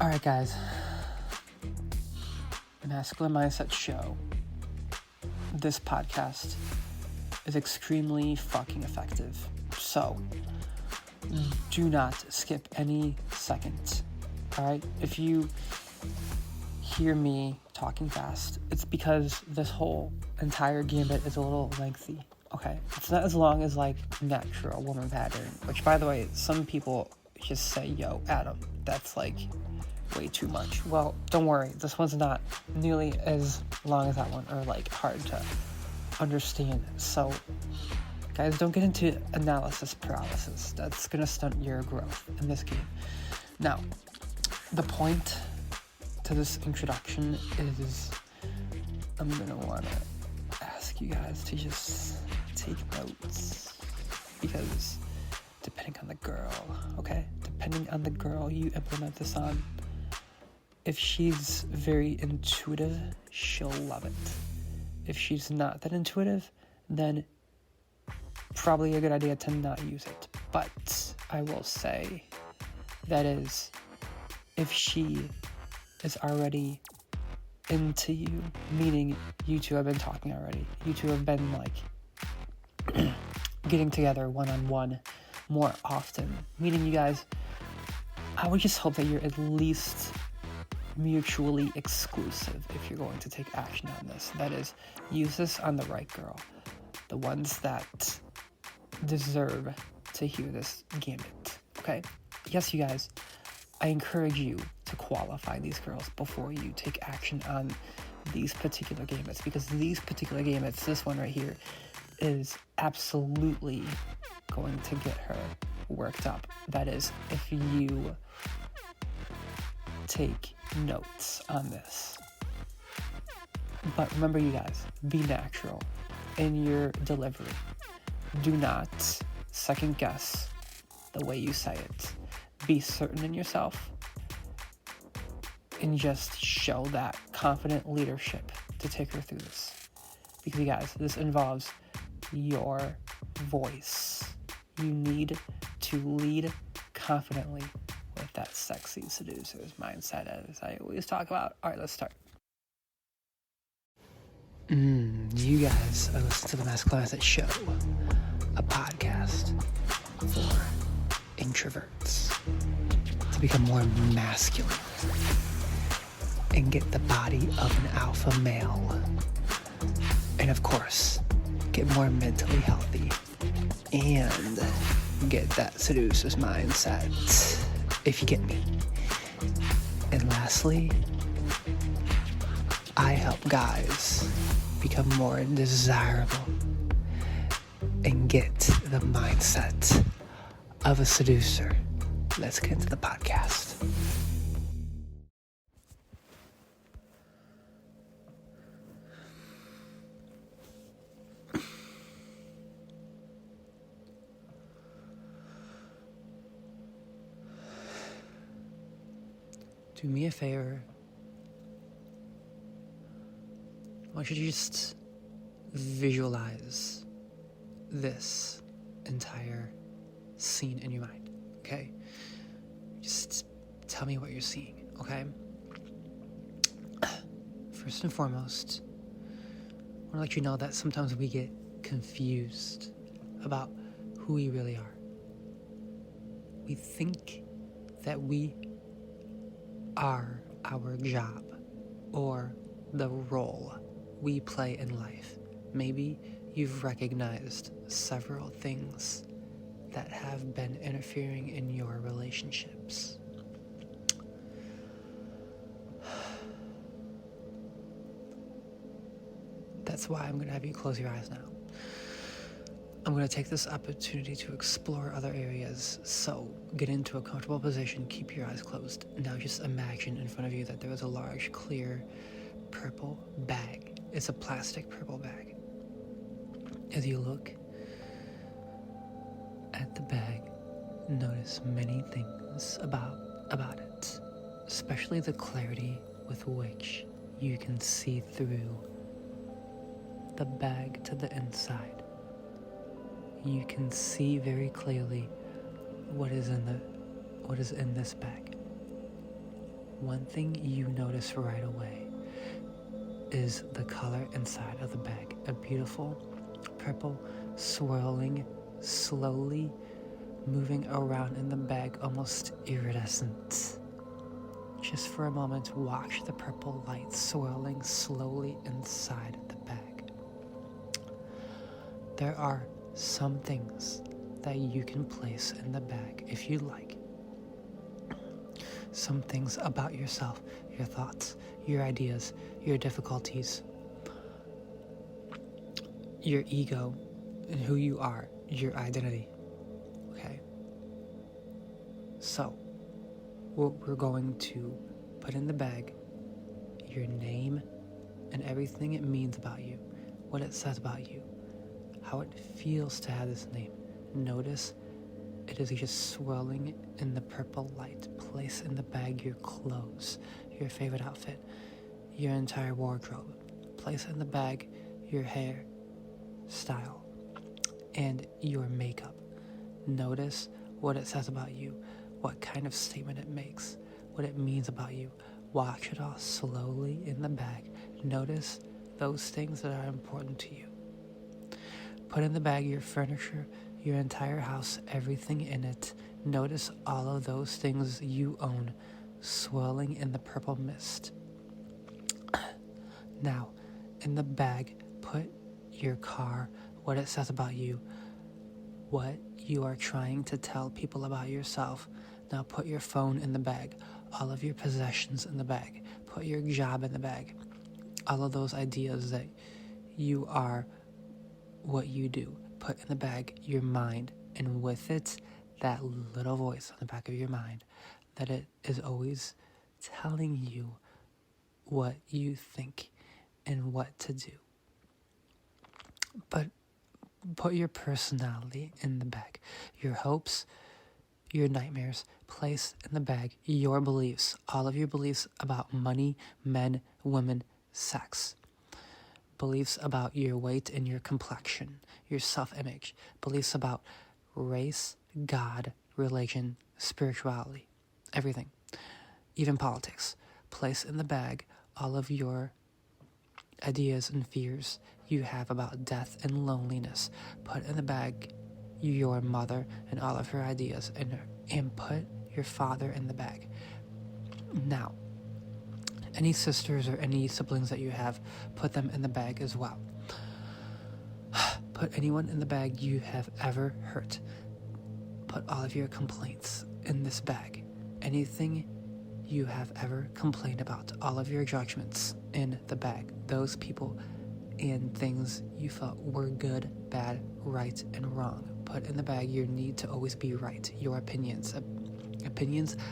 Alright, guys. Masculine Mindset Show. This podcast is extremely fucking effective. So, do not skip any second. Alright? If you hear me talking fast, it's because this whole entire gambit is a little lengthy. Okay? It's not as long as, like, natural woman pattern. Which, by the way, some people just say, yo, Adam, that's, like, way too much. Well, don't worry. This one's not nearly as long as that one, or, like, hard to understand. So, guys, don't get into analysis paralysis. That's gonna stunt your growth in this game. Now, the point to this introduction is I'm gonna wanna ask you guys to just take notes, because depending on the girl, okay? Depending on the girl you implement this on, if she's very intuitive, she'll love it. If she's not that intuitive, then probably a good idea to not use it. But I will say that is, if she is already into you, meaning you two have been talking already, you two have been like getting together one-on-one more often, meaning you guys, I would just hope that you're at least mutually exclusive if you're going to take action on this. That is, use this on the right girl, the ones that deserve to hear this gambit, okay? Yes, you guys, I encourage you to qualify these girls before you take action on these particular gambits, because these particular gambits, this one right here, is absolutely going to get her worked up. That is, if you take notes on this. But remember, you guys, be natural in your delivery. Do not second guess the way you say it. Be certain in yourself and just show that confident leadership to take her through this. Because, you guys, this involves your voice. You need to lead confidently with that sexy seducer's mindset, as I always talk about. All right, let's start. You guys are listening to the Masculinity Show, a podcast for introverts to become more masculine and get the body of an alpha male, and of course get more mentally healthy and get that seducer's mindset, if you get me. And lastly, I help guys become more desirable and get the mindset of a seducer. Let's get into the podcast. Do me a favor. I want you to just visualize this entire scene in your mind, okay? Just tell me what you're seeing, okay? First and foremost, I want to let you know that sometimes we get confused about who we really are. We think that we are our job or the role we play in life. Maybe you've recognized several things that have been interfering in your relationships. That's why I'm going to have you close your eyes now. I'm going to take this opportunity to explore other areas, so get into a comfortable position, keep your eyes closed. Now just imagine in front of you that there is a large, clear, purple bag. It's a plastic purple bag. As you look at the bag, notice many things about it, especially the clarity with which you can see through the bag to the inside. You can see very clearly what is in this bag. one thing you notice right away is the color inside of the bag. A beautiful purple swirling, slowly moving around in the bag, almost iridescent. Just for a moment, watch the purple light swirling slowly inside the bag. There are some things that you can place in the bag if you like. Some things about yourself, your thoughts, your ideas, your difficulties, your ego, and who you are, your identity. Okay? So, what we're going to put in the bag, your name and everything it means about you, what it says about you, how it feels to have this name. Notice it is just swirling in the purple light. Place in the bag your clothes, your favorite outfit, your entire wardrobe. Place in the bag your hair style and your makeup. Notice what it says about you, what kind of statement it makes, what it means about you. Watch it all slowly in the bag. Notice those things that are important to you. Put in the bag your furniture, your entire house, everything in it. Notice all of those things you own swirling in the purple mist. Now, in the bag, put your car, what it says about you, what you are trying to tell people about yourself. Now put your phone in the bag, all of your possessions in the bag, put your job in the bag, all of those ideas that you are what you do. Put in the bag your mind, and with it, that little voice on the back of your mind that it is always telling you what you think and what to do. But put your personality in the bag, your hopes, your nightmares. Place in the bag your beliefs, all of your beliefs about money, men, women, sex. Beliefs about your weight and your complexion, your self-image. Beliefs about race, God, religion, spirituality, everything, even politics. Place in the bag all of your ideas and fears you have about death and loneliness. Put in the bag your mother and all of her ideas, and put your father in the bag. Now, any sisters or any siblings that you have, put them in the bag as well. Put anyone in the bag you have ever hurt. Put all of your complaints in this bag. Anything you have ever complained about, all of your judgments in the bag. Those people and things you felt were good, bad, right, and wrong. Put in the bag your need to always be right, your opinions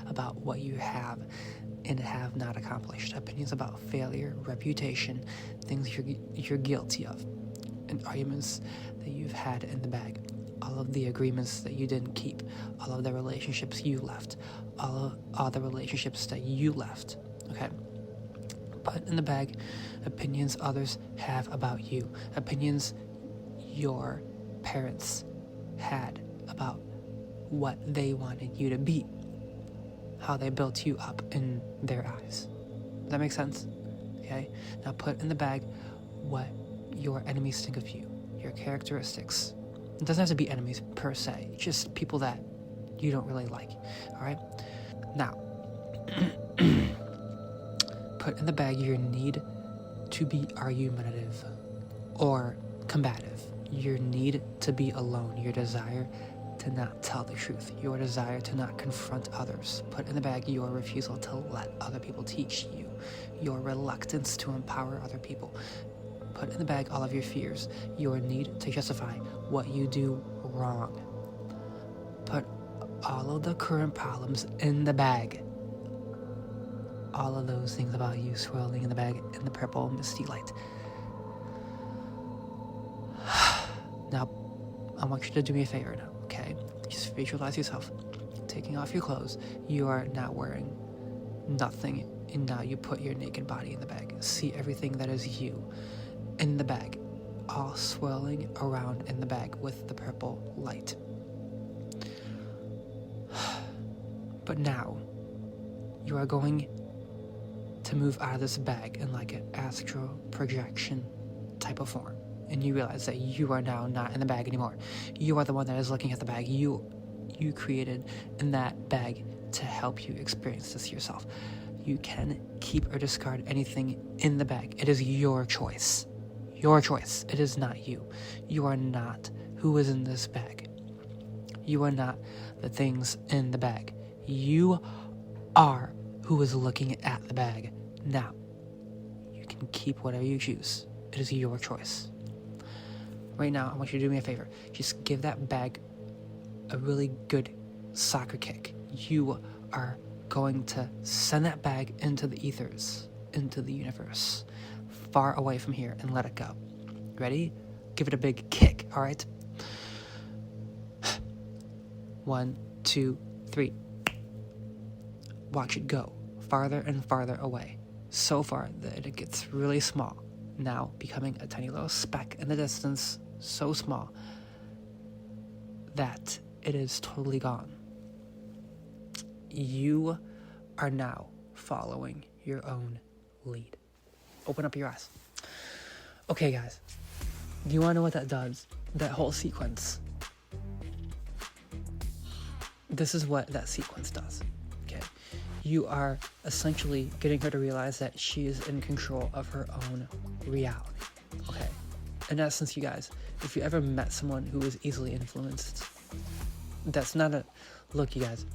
about what you have and have not accomplished, opinions about failure, reputation, things you're guilty of, and arguments that you've had in the bag, all of the agreements that you didn't keep, all of the relationships you left, all the relationships that you left, okay? Put in the bag opinions others have about you, opinions your parents had about what they wanted you to be, how they built you up in their eyes. Does that make sense? Okay? Now put in the bag what your enemies think of you, your characteristics. It doesn't have to be enemies per se, just people that you don't really like. Alright? Now, put in the bag your need to be argumentative or combative, your need to be alone, your desire to not tell the truth, your desire to not confront others. Put in the bag your refusal to let other people teach you, your reluctance to empower other people. Put in the bag all of your fears, your need to justify what you do wrong. Put all of the current problems in the bag. All of those things about you swirling in the bag in the purple misty light. Now, I want you to do me a favor now, okay? Just visualize yourself taking off your clothes. You are not wearing nothing, and now you put your naked body in the bag. See everything that is you in the bag, all swirling around in the bag with the purple light. But now, you are going to move out of this bag in like an astral projection type of form. And you realize that you are now not in the bag anymore. You are the one that is looking at the bag. You created in that bag to help you experience this yourself. You can keep or discard anything in the bag. It is your choice. Your choice. It is not you. You are not who is in this bag. You are not the things in the bag. You are who is looking at the bag now. You can keep whatever you choose. It is your choice. Right now, I want you to do me a favor. Just give that bag a really good soccer kick. You are going to send that bag into the ethers, into the universe, far away from here, and let it go. Ready? Give it a big kick, all right? 1, 2, 3. Watch it go farther and farther away, so far that it gets really small, now becoming a tiny little speck in the distance, so small that it is totally gone. You are now following your own lead. Open up your eyes. Okay, guys, do you want to know what that does? That whole sequence. This is what that sequence does. Okay, you are essentially getting her to realize that she is in control of her own reality. Okay, in essence, you guys, if you ever met someone who is easily influenced, that's not a look, you guys.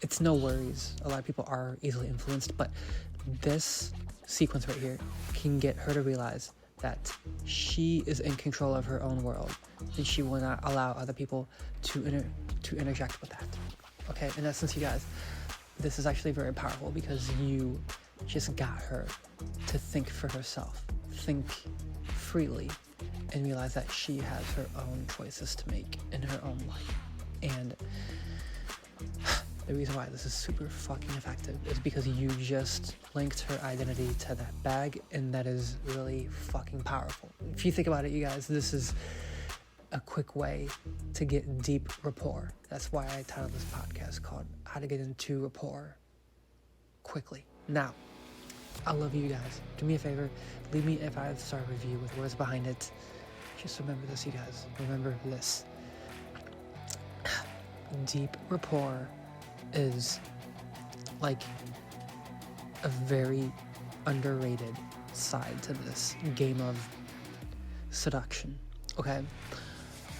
It's no worries. A lot of people are easily influenced, but this sequence right here can get her to realize that she is in control of her own world, and she will not allow other people to interject with that. Okay, in essence, you guys, this is actually very powerful because you just got her to think for herself, think freely, and realize that she has her own choices to make in her own life. And the reason why this is super fucking effective is because you just linked her identity to that bag, and that is really fucking powerful. If you think about it, you guys, this is a quick way to get deep rapport. That's why I titled this podcast called How to Get Into Rapport Quickly. Now, I love you guys. Do me a favor, leave me a 5-star review with words behind it. Just remember this, you guys. Remember this. Deep rapport is like a very underrated side to this game of seduction. Okay,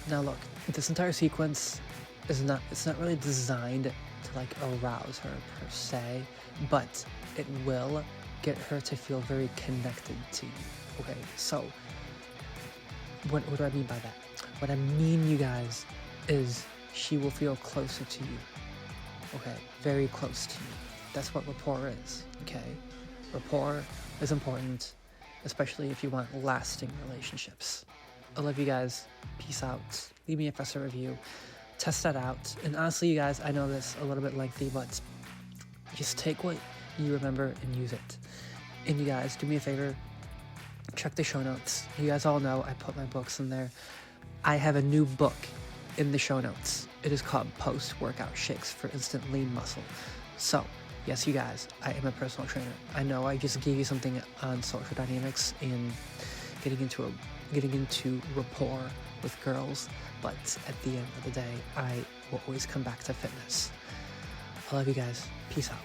now look, this entire sequence it's not really designed to like arouse her per se, but it will get her to feel very connected to you. Okay, so what do I mean by that? What I mean, you guys, is she will feel closer to you. Okay, very close to you. That's what rapport is, okay? Rapport is important, especially if you want lasting relationships. I love you guys. Peace out. Leave me a 5-star review. Test that out. And honestly, you guys, I know this a little bit lengthy, but just take what you remember and use it. And you guys, do me a favor. Check the show notes. You guys all know I put my books in there. I have a new book in the show notes. It is called Post-Workout Shakes for Instant Lean Muscle. So, yes, you guys, I am a personal trainer. I know I just gave you something on social dynamics and getting into rapport with girls, but at the end of the day, I will always come back to fitness. I love you guys. Peace out.